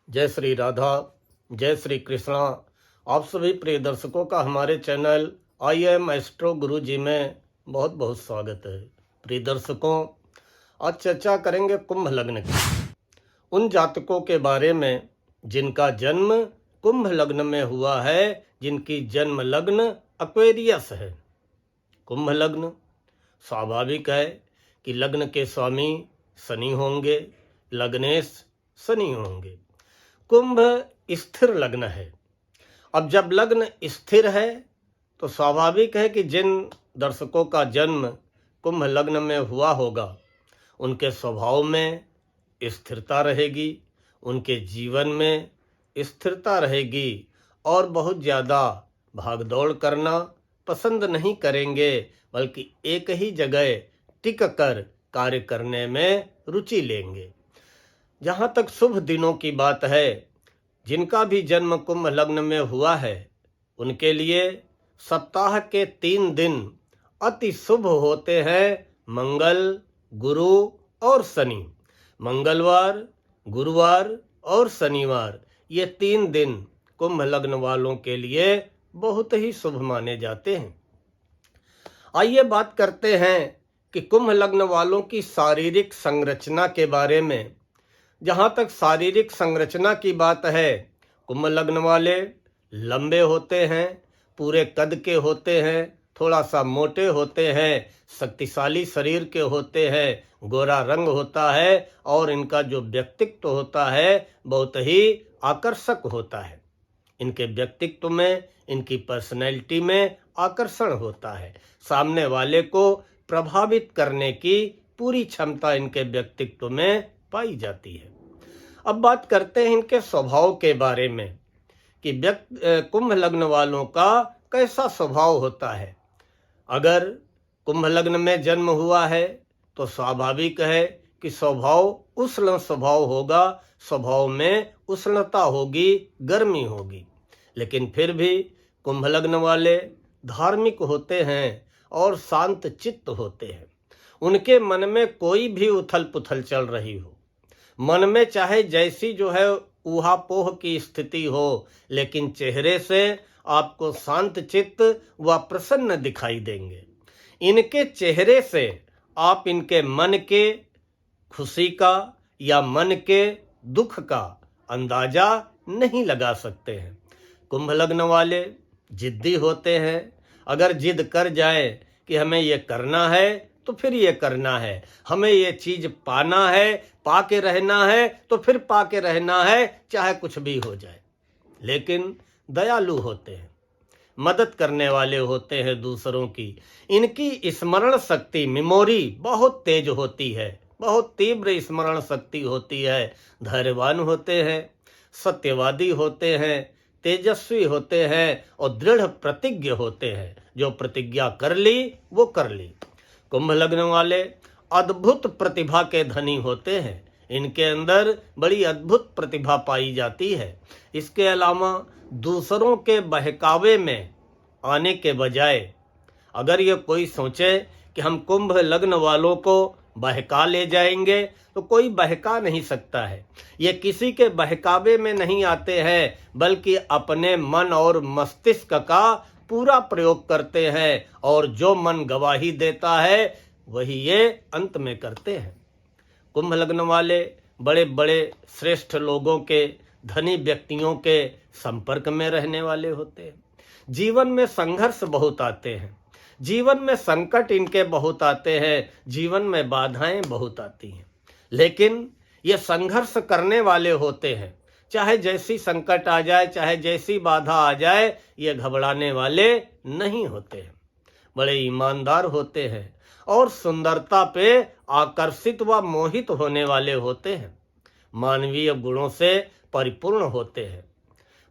जय श्री राधा, जय श्री कृष्णा। आप सभी प्रिय दर्शकों का हमारे चैनल आई एम एस्ट्रो गुरु जी में बहुत बहुत स्वागत है। प्रिय दर्शकों, आज चर्चा करेंगे कुंभ लग्न की, उन जातकों के बारे में जिनका जन्म कुंभ लग्न में हुआ है, जिनकी जन्म लग्न एक्वेरियस है। कुंभ लग्न स्वाभाविक है कि लग्न के स्वामी शनि होंगे, लग्नेश शनि होंगे। कुंभ स्थिर लग्न है। अब जब लग्न स्थिर है तो स्वाभाविक है कि जिन दर्शकों का जन्म कुंभ लग्न में हुआ होगा, उनके स्वभाव में स्थिरता रहेगी, उनके जीवन में स्थिरता रहेगी और बहुत ज़्यादा भागदौड़ करना पसंद नहीं करेंगे, बल्कि एक ही जगह टिक कर कार्य करने में रुचि लेंगे। जहाँ तक शुभ दिनों की बात है, जिनका भी जन्म कुंभ लग्न में हुआ है, उनके लिए सप्ताह के 3 दिन अति शुभ होते हैं। मंगल, गुरु और शनि। मंगलवार, गुरुवार और शनिवार, ये 3 दिन कुंभ लग्न वालों के लिए बहुत ही शुभ माने जाते हैं। आइए बात करते हैं कि कुंभ लग्न वालों की शारीरिक संरचना के बारे में। जहाँ तक शारीरिक संरचना की बात है, कुंभ लग्न वाले लंबे होते हैं, पूरे कद के होते हैं, थोड़ा सा मोटे होते हैं, शक्तिशाली शरीर के होते हैं, गोरा रंग होता है और इनका जो व्यक्तित्व होता है बहुत ही आकर्षक होता है। इनके व्यक्तित्व में, इनकी पर्सनैलिटी में आकर्षण होता है। सामने वाले को प्रभावित करने की पूरी क्षमता इनके व्यक्तित्व में पाई जाती है। अब बात करते हैं इनके स्वभाव के बारे में कि कुंभ लग्न वालों का कैसा स्वभाव होता है। अगर कुंभ लग्न में जन्म हुआ है तो स्वाभाविक है कि स्वभाव उष्ण स्वभाव होगा, स्वभाव में उष्णता होगी, गर्मी होगी। लेकिन फिर भी कुंभ लग्न वाले धार्मिक होते हैं और शांत चित्त होते हैं। उनके मन में कोई भी उथल पुथल चल रही हो, मन में चाहे जैसी जो है ऊहापोह की स्थिति हो, लेकिन चेहरे से आपको शांत चित्त व प्रसन्न दिखाई देंगे। इनके चेहरे से आप इनके मन के खुशी का या मन के दुख का अंदाजा नहीं लगा सकते हैं। कुंभ लग्न वाले जिद्दी होते हैं। अगर जिद कर जाए कि हमें ये करना है तो फिर ये करना है, हमें ये चीज पाना है, पाके रहना है तो फिर पाके रहना है, चाहे कुछ भी हो जाए। लेकिन दयालु होते हैं, मदद करने वाले होते हैं दूसरों की। इनकी स्मरण शक्ति, मेमोरी बहुत तेज होती है, बहुत तीव्र स्मरण शक्ति होती है। धैर्यवान होते हैं, सत्यवादी होते हैं, तेजस्वी होते हैं और दृढ़ प्रतिज्ञ होते हैं। जो प्रतिज्ञा कर ली वो कर ली। कुंभ लग्न वाले अद्भुत प्रतिभा के धनी होते हैं। इनके अंदर बड़ी अद्भुत प्रतिभा पाई जाती है। इसके अलावा दूसरों के बहकावे में आने के बजाय अगर ये कोई सोचे कि हम कुंभ लग्न वालों को बहका ले जाएंगे, तो कोई बहका नहीं सकता है। ये किसी के बहकावे में नहीं आते हैं, बल्कि अपने मन और मस्तिष्क का पूरा प्रयोग करते हैं और जो मन गवाही देता है वही ये अंत में करते हैं। कुंभ लग्न वाले बड़े बड़े श्रेष्ठ लोगों के, धनी व्यक्तियों के संपर्क में रहने वाले होते हैं। जीवन में संघर्ष बहुत आते हैं, जीवन में संकट इनके बहुत आते हैं, जीवन में बाधाएं बहुत आती हैं। लेकिन ये संघर्ष करने वाले होते हैं। चाहे जैसी संकट आ जाए, चाहे जैसी बाधा आ जाए, ये घबराने वाले नहीं होते हैं। बड़े ईमानदार होते हैं और सुंदरता पे आकर्षित व मोहित होने वाले होते हैं। मानवीय गुणों से परिपूर्ण होते हैं।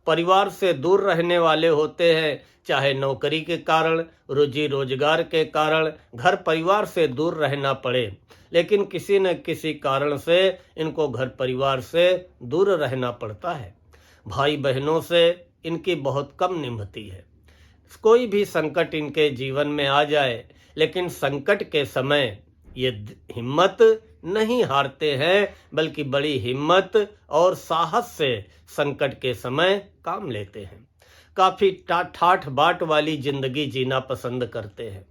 परिवार से दूर रहने वाले होते हैं, चाहे नौकरी के कारण, रोजी रोजगार के कारण घर परिवार से दूर रहना पड़े, लेकिन किसी न किसी कारण से इनको घर परिवार से दूर रहना पड़ता है। भाई बहनों से इनकी बहुत कम निभती है। कोई भी संकट इनके जीवन में आ जाए, लेकिन संकट के समय ये हिम्मत नहीं हारते हैं, बल्कि बड़ी हिम्मत और साहस से संकट के समय काम लेते हैं। काफ़ी ठाठ बाट वाली जिंदगी जीना पसंद करते हैं।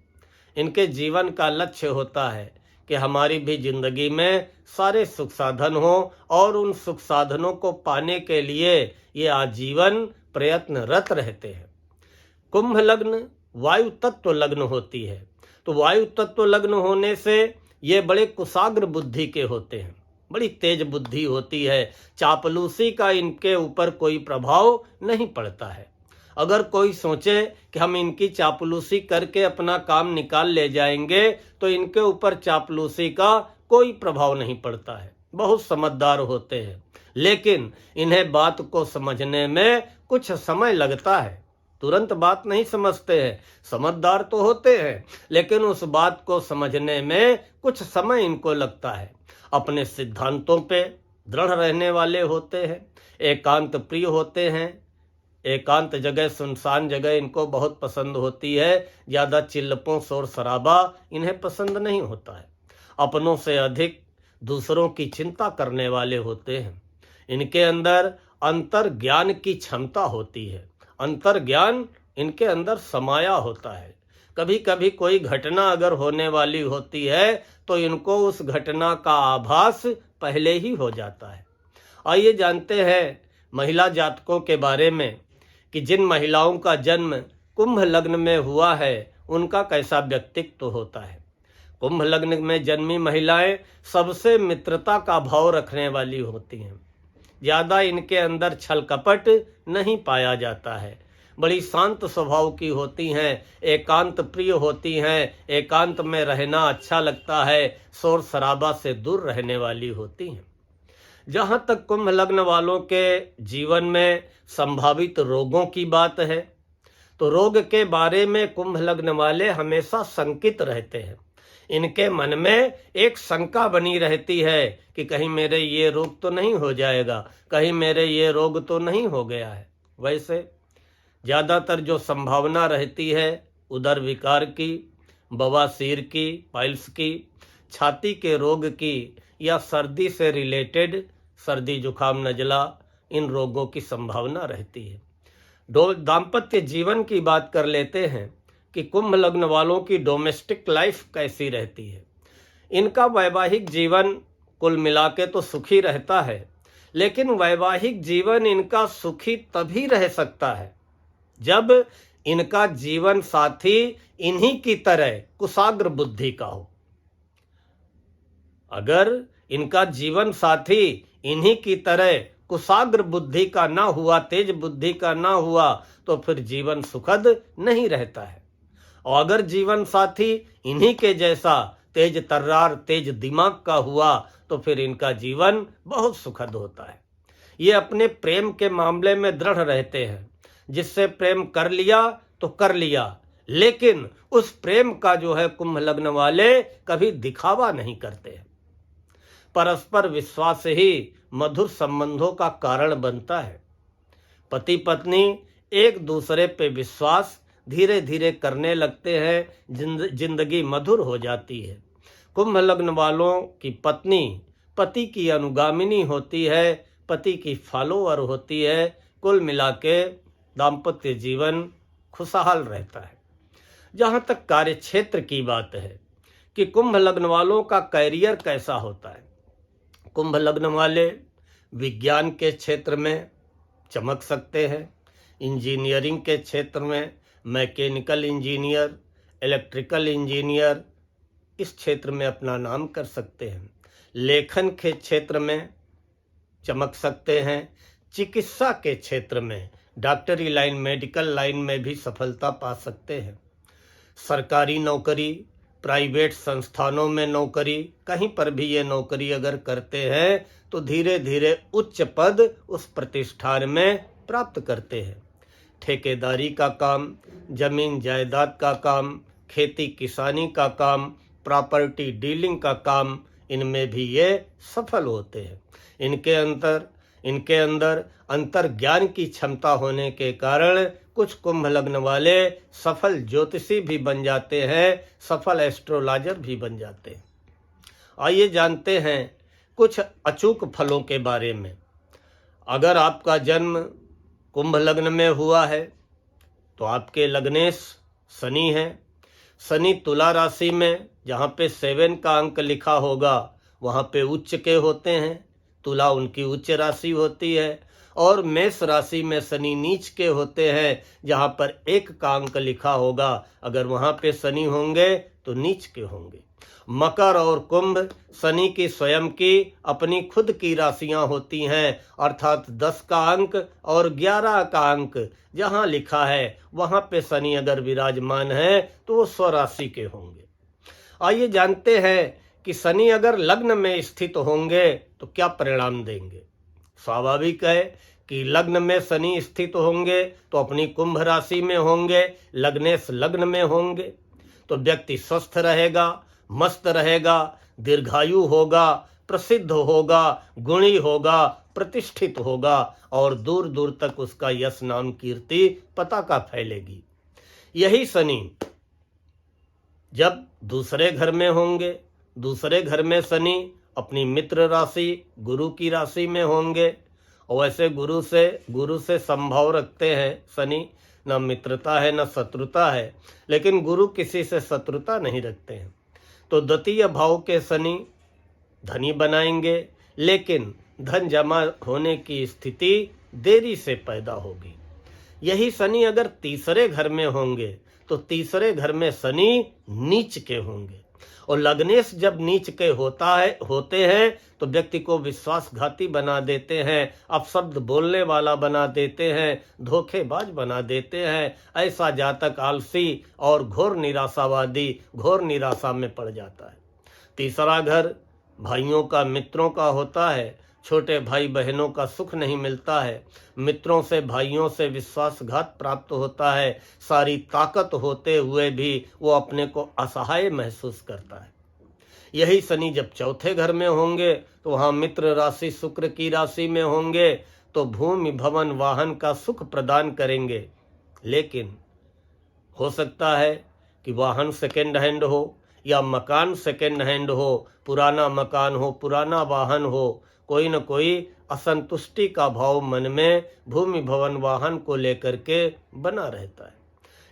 इनके जीवन का लक्ष्य होता है कि हमारी भी जिंदगी में सारे सुख साधन हो और उन सुख साधनों को पाने के लिए ये आजीवन प्रयत्नरत रहते हैं। कुंभ लग्न वायु तत्व लग्न होती है, तो वायु तत्व लग्न होने से ये बड़े कुशाग्र बुद्धि के होते हैं, बड़ी तेज बुद्धि होती है। चापलूसी का इनके ऊपर कोई प्रभाव नहीं पड़ता है। अगर कोई सोचे कि हम इनकी चापलूसी करके अपना काम निकाल ले जाएंगे, तो इनके ऊपर चापलूसी का कोई प्रभाव नहीं पड़ता है। बहुत समझदार होते हैं, लेकिन इन्हें बात को समझने में कुछ समय लगता है। तुरंत बात नहीं समझते हैं। समझदार तो होते हैं, लेकिन उस बात को समझने में कुछ समय इनको लगता है। अपने सिद्धांतों पे दृढ़ रहने वाले होते हैं, एकांत प्रिय होते हैं। एकांत जगह, सुनसान जगह इनको बहुत पसंद होती है। ज़्यादा चिल्लपों शोर शराबा इन्हें पसंद नहीं होता है। अपनों से अधिक दूसरों की चिंता करने वाले होते हैं। इनके अंदर अंतर ज्ञान की क्षमता होती है। अंतर ज्ञान इनके अंदर समाया होता है। कभी कभी कोई घटना अगर होने वाली होती है, तो इनको उस घटना का आभास पहले ही हो जाता है। आइए जानते हैं महिला जातकों के बारे में कि जिन महिलाओं का जन्म कुंभ लग्न में हुआ है, उनका कैसा व्यक्तित्व होता है। कुंभ लग्न में जन्मी महिलाएं सबसे मित्रता का भाव रखने वाली होती हैं। ज़्यादा इनके अंदर छल कपट नहीं पाया जाता है। बड़ी शांत स्वभाव की होती हैं, एकांत प्रिय होती हैं, एकांत में रहना अच्छा लगता है, शोर शराबा से दूर रहने वाली होती हैं। जहाँ तक कुंभ लग्न वालों के जीवन में संभावित रोगों की बात है, तो रोग के बारे में कुंभ लग्न वाले हमेशा शंकित रहते हैं। इनके मन में एक शंका बनी रहती है कि कहीं मेरे ये रोग तो नहीं हो जाएगा, कहीं मेरे ये रोग तो नहीं हो गया है। वैसे ज़्यादातर जो संभावना रहती है उदर विकार की, बवासीर की, पाइल्स की, छाती के रोग की या सर्दी से रिलेटेड सर्दी जुखाम नजला, इन रोगों की संभावना रहती है। दाम्पत्य जीवन की बात कर लेते हैं कि कुंभ लग्न वालों की डोमेस्टिक लाइफ कैसी रहती है। इनका वैवाहिक जीवन कुल मिला के तो सुखी रहता है, लेकिन वैवाहिक जीवन इनका सुखी तभी रह सकता है जब इनका जीवन साथी इन्हीं की तरह कुशाग्र बुद्धि का हो। अगर इनका जीवन साथी इन्हीं की तरह कुशाग्र बुद्धि का ना हुआ, तेज बुद्धि का ना हुआ, तो फिर जीवन सुखद नहीं रहता है। और अगर जीवन साथी इन्हीं के जैसा तेज तर्रार, तेज दिमाग का हुआ, तो फिर इनका जीवन बहुत सुखद होता है। ये अपने प्रेम के मामले में दृढ़ रहते हैं। जिससे प्रेम कर लिया तो कर लिया, लेकिन उस प्रेम का जो है कुंभ लग्न वाले कभी दिखावा नहीं करते हैं। परस्पर विश्वास ही मधुर संबंधों का कारण बनता है। पति पत्नी एक दूसरे पे विश्वास धीरे धीरे करने लगते हैं, जिंदगी मधुर हो जाती है। कुंभ लग्न वालों की पत्नी पति की अनुगामिनी होती है, पति की फॉलोअर होती है। कुल मिला के दाम्पत्य जीवन खुशहाल रहता है। जहाँ तक कार्य क्षेत्र की बात है कि कुंभ लग्न वालों का कैरियर कैसा होता है। कुंभ लग्न वाले विज्ञान के क्षेत्र में चमक सकते हैं, इंजीनियरिंग के क्षेत्र में मैकेनिकल इंजीनियर, इलेक्ट्रिकल इंजीनियर, इस क्षेत्र में अपना नाम कर सकते हैं। लेखन के क्षेत्र में चमक सकते हैं। चिकित्सा के क्षेत्र में, डॉक्टरी लाइन, मेडिकल लाइन में भी सफलता पा सकते हैं। सरकारी नौकरी, प्राइवेट संस्थानों में नौकरी, कहीं पर भी ये नौकरी अगर करते हैं तो धीरे धीरे उच्च पद उस प्रतिष्ठान में प्राप्त करते हैं। ठेकेदारी का काम, जमीन जायदाद का काम, खेती किसानी का काम, प्रॉपर्टी डीलिंग का काम, इनमें भी ये सफल होते हैं। इनके अंदर अंतर ज्ञान की क्षमता होने के कारण कुछ कुंभ लग्न वाले सफल ज्योतिषी भी बन जाते हैं, सफल एस्ट्रोलॉजर भी बन जाते हैं। आइए जानते हैं कुछ अचूक फलों के बारे में। अगर आपका जन्म कुंभ लग्न में हुआ है तो आपके लग्नेश शनि हैं। शनि तुला राशि में जहाँ पे 7 का अंक लिखा होगा वहाँ पे उच्च के होते हैं। तुला उनकी उच्च राशि होती है। और मेष राशि में शनि नीच के होते हैं जहाँ पर 1 का अंक लिखा होगा, अगर वहाँ पे शनि होंगे तो नीच के होंगे। मकर और कुंभ शनि की स्वयं की अपनी खुद की राशियां होती हैं, अर्थात 10 का अंक और 11 का अंक जहां लिखा है वहां पे शनि अगर विराजमान है तो वो स्वराशि के होंगे। आइए जानते हैं कि शनि अगर लग्न में स्थित होंगे तो क्या परिणाम देंगे। स्वाभाविक है कि लग्न में शनि स्थित होंगे तो अपनी कुंभ राशि में होंगे, लग्नेश लग्न में होंगे तो व्यक्ति स्वस्थ रहेगा, मस्त रहेगा, दीर्घायु होगा, प्रसिद्ध होगा, गुणी होगा, प्रतिष्ठित होगा और दूर दूर तक उसका यश नाम कीर्ति पताका फैलेगी। यही शनि जब दूसरे घर में होंगे, दूसरे घर में शनि अपनी मित्र राशि गुरु की राशि में होंगे, और वैसे गुरु से संभाव रखते हैं शनि, न मित्रता है न शत्रुता है, लेकिन गुरु किसी से शत्रुता नहीं रखते हैं। तो द्वितीय भाव के शनि धनी बनाएंगे, लेकिन धन जमा होने की स्थिति देरी से पैदा होगी। यही शनि अगर तीसरे घर में होंगे तो तीसरे घर में शनि नीच के होंगे, और लग्नेश जब नीच के होते हैं तो व्यक्ति को विश्वासघाती बना देते हैं, अपशब्द बोलने वाला बना देते हैं, धोखेबाज बना देते हैं। ऐसा जातक आलसी और घोर निराशावादी, घोर निराशा में पड़ जाता है। तीसरा घर भाइयों का, मित्रों का होता है। छोटे भाई बहनों का सुख नहीं मिलता है, मित्रों से, भाइयों से विश्वासघात प्राप्त होता है। सारी ताकत होते हुए भी वो अपने को असहाय महसूस करता है। यही शनि जब चौथे घर में होंगे तो वहाँ मित्र राशि शुक्र की राशि में होंगे तो भूमि भवन वाहन का सुख प्रदान करेंगे, लेकिन हो सकता है कि वाहन सेकेंड हैंड हो या मकान सेकेंड हैंड हो, पुराना मकान हो, पुराना वाहन हो, कोई न कोई असंतुष्टि का भाव मन में भूमि भवन वाहन को लेकर के बना रहता है।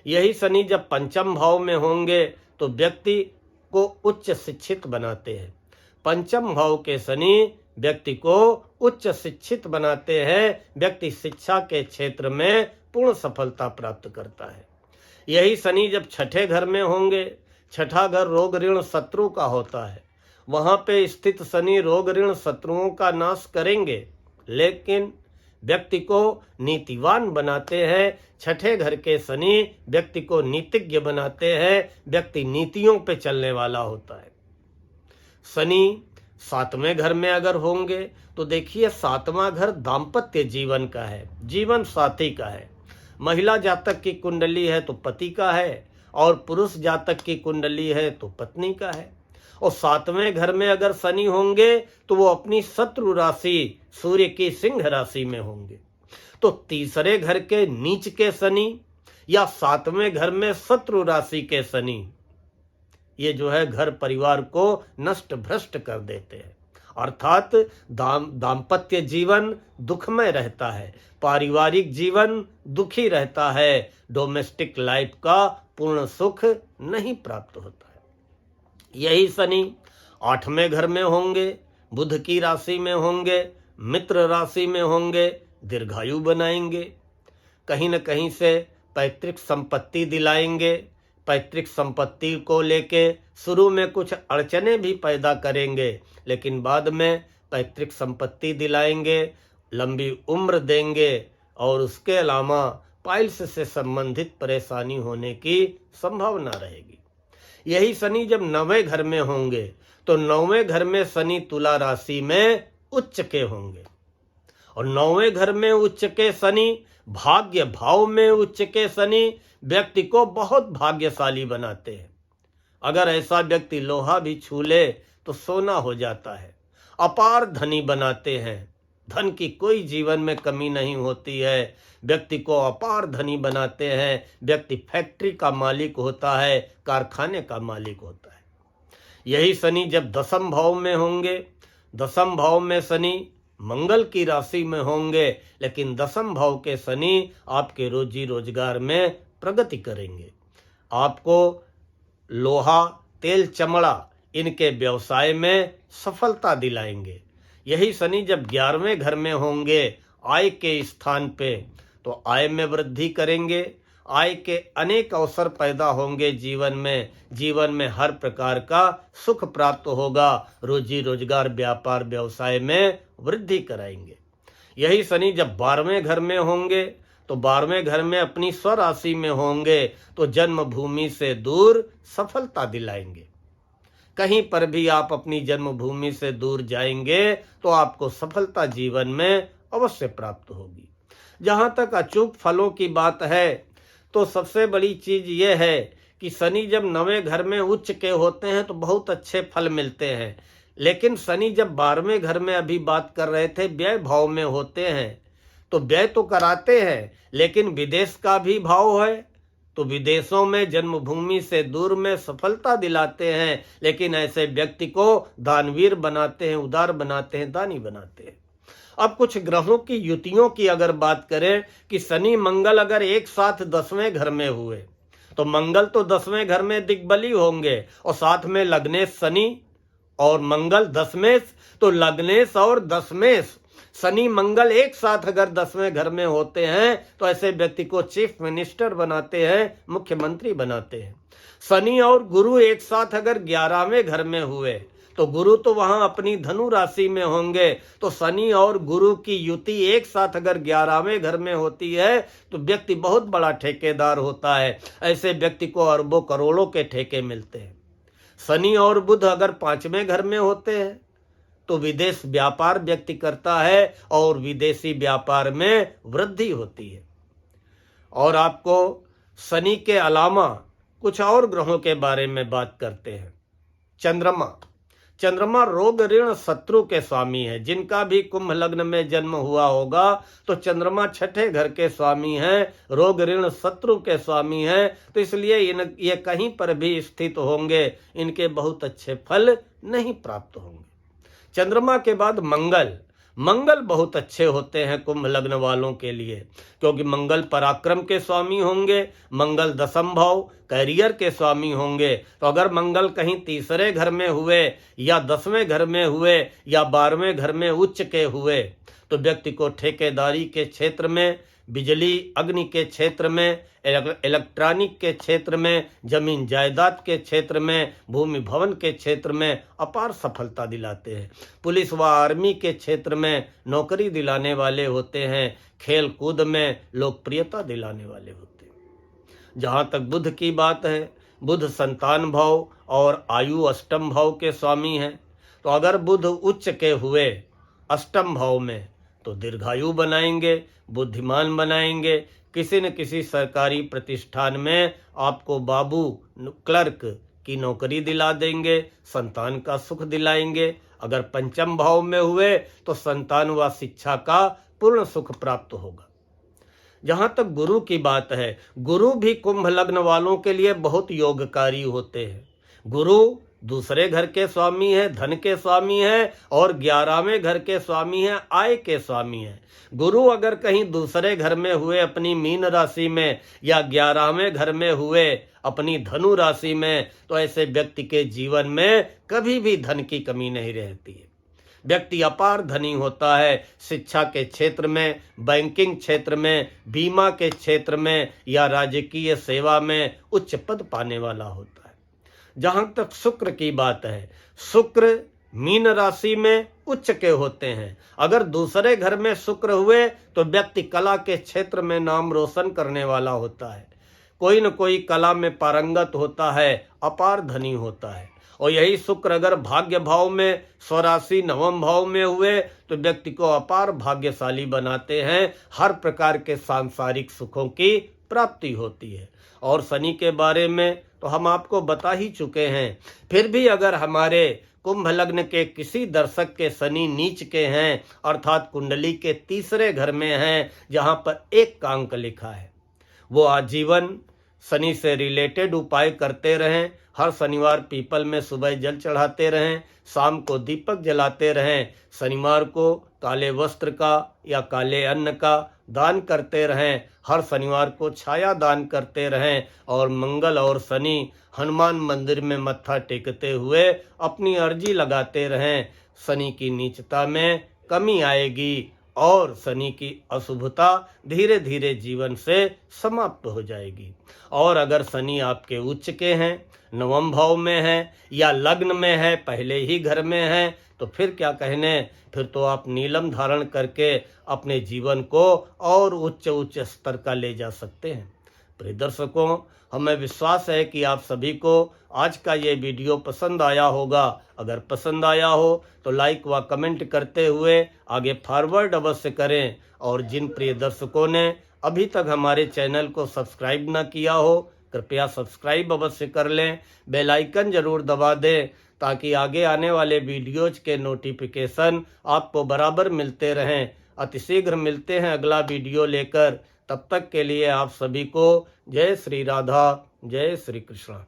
यही शनि जब पंचम भाव में होंगे तो व्यक्ति को उच्च शिक्षित बनाते हैं। पंचम भाव के शनि व्यक्ति को उच्च शिक्षित बनाते हैं, व्यक्ति शिक्षा के क्षेत्र में पूर्ण सफलता प्राप्त करता है। यही शनि जब छठे घर में होंगे, छठा घर रोग ऋण शत्रु का होता है, वहां पे स्थित शनि रोग ऋण शत्रुओं का नाश करेंगे, लेकिन व्यक्ति को नीतिवान बनाते हैं। छठे घर के शनि व्यक्ति को नीतिज्ञ बनाते हैं, व्यक्ति नीतियों पे चलने वाला होता है। शनि 7वें घर में अगर होंगे तो देखिए 7वां घर दाम्पत्य जीवन का है, जीवन साथी का है। महिला जातक की कुंडली है तो पति का है, और पुरुष जातक की कुंडली है तो पत्नी का है। और 7वें घर में अगर शनि होंगे तो वो अपनी शत्रु राशि सूर्य की सिंह राशि में होंगे। तो तीसरे घर के नीच के शनि या 7वें घर में शत्रु राशि के शनि, ये जो है घर परिवार को नष्ट भ्रष्ट कर देते हैं, अर्थात दाम्पत्य जीवन दुखमय रहता है, पारिवारिक जीवन दुखी रहता है, डोमेस्टिक लाइफ का पूर्ण सुख नहीं प्राप्त होता है। यही शनि 8वें घर में होंगे, बुध की राशि में होंगे, मित्र राशि में होंगे, दीर्घायु बनाएंगे, कहीं न कहीं से पैतृक संपत्ति दिलाएंगे। पैतृक संपत्ति को लेके शुरू में कुछ अड़चने भी पैदा करेंगे, लेकिन बाद में पैतृक संपत्ति दिलाएंगे, लंबी उम्र देंगे, और उसके अलावा पाइल्स से संबंधित परेशानी होने की संभावना रहेगी। यही शनि जब 9वें घर में होंगे तो 9वें घर में शनि तुला राशि में उच्च के होंगे, और 9वें घर में उच्च के शनि, भाग्य भाव में उच्च के शनि व्यक्ति को बहुत भाग्यशाली बनाते हैं। अगर ऐसा व्यक्ति लोहा भी छू ले तो सोना हो जाता है। अपार धनी बनाते हैं, धन की कोई जीवन में कमी नहीं होती है, व्यक्ति को अपार धनी बनाते हैं। व्यक्ति फैक्ट्री का मालिक होता है, कारखाने का मालिक होता है। यही शनि जब दसम भाव में होंगे, दसम भाव में शनि मंगल की राशि में होंगे, लेकिन दसम भाव के शनि आपके रोजी रोजगार में प्रगति करेंगे। आपको लोहा, तेल, चमड़ा इनके व्यवसाय में सफलता दिलाएंगे। यही शनि जब 11वें घर में होंगे आय के स्थान पे, तो आय में वृद्धि करेंगे। आय के अनेक अवसर पैदा होंगे जीवन में हर प्रकार का सुख प्राप्त होगा। रोजी रोजगार, व्यापार व्यवसाय में वृद्धि कराएंगे। यही शनि जब 12वें घर में होंगे, तो 12वें घर में अपनी स्वराशि में होंगे, तो जन्मभूमि से दूर सफलता दिलाएंगे। कहीं पर भी आप अपनी जन्मभूमि से दूर जाएंगे तो आपको सफलता जीवन में अवश्य प्राप्त होगी। जहां तक अचूक फलों की बात है, तो सबसे बड़ी चीज यह है कि शनि जब 9वें घर में उच्च के होते हैं तो बहुत अच्छे फल मिलते हैं। लेकिन शनि जब 12वें घर में, अभी बात कर रहे थे, व्यय भाव में होते हैं, तो व्यय तो कराते हैं, लेकिन विदेश का भी भाव है, तो विदेशों में जन्मभूमि से दूर में सफलता दिलाते हैं। लेकिन ऐसे व्यक्ति को दानवीर बनाते हैं, उदार बनाते हैं, दानी बनाते हैं। अब कुछ ग्रहों की युतियों की अगर बात करें कि शनि मंगल अगर एक साथ 10वें घर में हुए, तो मंगल तो 10वें घर में दिग्बली होंगे, और साथ में लग्नेश शनि और मंगल दशमेश, तो लग्नेश और दशमेश शनि मंगल एक साथ अगर 10वें घर में होते हैं, तो ऐसे व्यक्ति को चीफ मिनिस्टर बनाते हैं, मुख्यमंत्री बनाते हैं। शनि और गुरु एक साथ अगर 11वें घर में हुए, तो गुरु तो वहां अपनी धनु राशि में होंगे, तो शनि और गुरु की युति एक साथ अगर 11वें घर में होती है, तो व्यक्ति बहुत बड़ा ठेकेदार होता है। ऐसे व्यक्ति को अरबों करोड़ों के ठेके मिलते हैं। शनि और बुध अगर 5वें घर में होते हैं, तो विदेश व्यापार व्यक्ति करता है और विदेशी व्यापार में वृद्धि होती है। और आपको शनि के अलावा कुछ और ग्रहों के बारे में बात करते हैं। चंद्रमा रोग, ऋण, शत्रु के स्वामी है। जिनका भी कुंभ लग्न में जन्म हुआ होगा, तो चंद्रमा 6ठे घर के स्वामी हैं, रोग, ऋण, शत्रु के स्वामी हैं। तो इसलिए ये कहीं पर भी स्थित होंगे, इनके बहुत अच्छे फल नहीं प्राप्त होंगे। चंद्रमा के बाद मंगल बहुत अच्छे होते हैं कुंभ लग्न वालों के लिए, क्योंकि मंगल पराक्रम के स्वामी होंगे। मंगल दसम भाव कैरियर के स्वामी होंगे। तो अगर मंगल कहीं तीसरे घर में हुए, या 10वें घर में हुए, या 12वें घर में उच्च के हुए, तो व्यक्ति को ठेकेदारी के क्षेत्र में, बिजली अग्नि के क्षेत्र में, इलेक्ट्रॉनिक के क्षेत्र में, जमीन जायदाद के क्षेत्र में, भूमि भवन के क्षेत्र में अपार सफलता दिलाते हैं। पुलिस व आर्मी के क्षेत्र में नौकरी दिलाने वाले होते हैं। खेल कूद में लोकप्रियता दिलाने वाले होते हैं। जहाँ तक बुध की बात है, बुध संतान भाव और आयु अष्टम भाव के स्वामी हैं। तो अगर बुध उच्च के हुए अष्टम भाव में, तो दीर्घायु बनाएंगे, बुद्धिमान बनाएंगे। किसी न किसी सरकारी प्रतिष्ठान में आपको बाबू क्लर्क की नौकरी दिला देंगे, संतान का सुख दिलाएंगे। अगर पंचम भाव में हुए, तो संतान व शिक्षा का पूर्ण सुख प्राप्त होगा। जहां तक गुरु की बात है, गुरु भी कुंभ लग्न वालों के लिए बहुत योगकारी होते हैं। गुरु दूसरे घर के स्वामी है, धन के स्वामी है, और 11वें घर के स्वामी है, आय के स्वामी है। गुरु अगर कहीं दूसरे घर में हुए अपनी मीन राशि में, या 11वें घर में हुए अपनी धनु राशि में, तो ऐसे व्यक्ति के जीवन में कभी भी धन की कमी नहीं रहती है। व्यक्ति अपार धनी होता है। शिक्षा के क्षेत्र में, बैंकिंग क्षेत्र में, बीमा के क्षेत्र में, या राजकीय सेवा में उच्च पद पाने वाला होता है। जहां तक शुक्र की बात है, शुक्र मीन राशि में उच्च के होते हैं। अगर दूसरे घर में शुक्र हुए, तो व्यक्ति कला के क्षेत्र में नाम रोशन करने वाला होता है। कोई न कोई कला में पारंगत होता है, अपार धनी होता है। और यही शुक्र अगर भाग्य भाव में, स्वराशि नवम भाव में हुए, तो व्यक्ति को अपार भाग्यशाली बनाते हैं। हर प्रकार के सांसारिक सुखों की प्राप्ति होती है। और शनि के बारे में तो हम आपको बता ही चुके हैं। फिर भी अगर हमारे कुंभ लग्न के किसी दर्शक के शनि नीच के हैं, अर्थात कुंडली के तीसरे घर में हैं, जहां पर 1 का अंक लिखा है, वो आजीवन शनि से रिलेटेड उपाय करते रहें। हर शनिवार पीपल में सुबह जल चढ़ाते रहें, शाम को दीपक जलाते रहें। शनिवार को काले वस्त्र का या काले अन्न का दान करते रहें। हर शनिवार को छाया दान करते रहें और मंगल और शनि हनुमान मंदिर में मत्था टेकते हुए अपनी अर्जी लगाते रहें। शनि की नीचता में कमी आएगी और शनि की अशुभता धीरे धीरे जीवन से समाप्त हो जाएगी। और अगर शनि आपके उच्च के हैं, नवम भाव में है या लग्न में है, पहले ही घर में है, तो फिर क्या कहने, फिर तो आप नीलम धारण करके अपने जीवन को और उच्च स्तर का ले जा सकते हैं। प्रिय दर्शकों, हमें विश्वास है कि आप सभी को आज का ये वीडियो पसंद आया होगा। अगर पसंद आया हो तो लाइक व कमेंट करते हुए आगे फॉरवर्ड अवश्य करें। और जिन प्रिय दर्शकों ने अभी तक हमारे चैनल को सब्सक्राइब न किया हो, कृपया सब्सक्राइब अवश्य कर लें, बेल आइकन जरूर दबा दें ताकि आगे आने वाले वीडियोज के नोटिफिकेशन आपको बराबर मिलते रहें। अतिशीघ्र मिलते हैं अगला वीडियो लेकर। तब तक के लिए आप सभी को जय श्री राधा, जय श्री कृष्ण।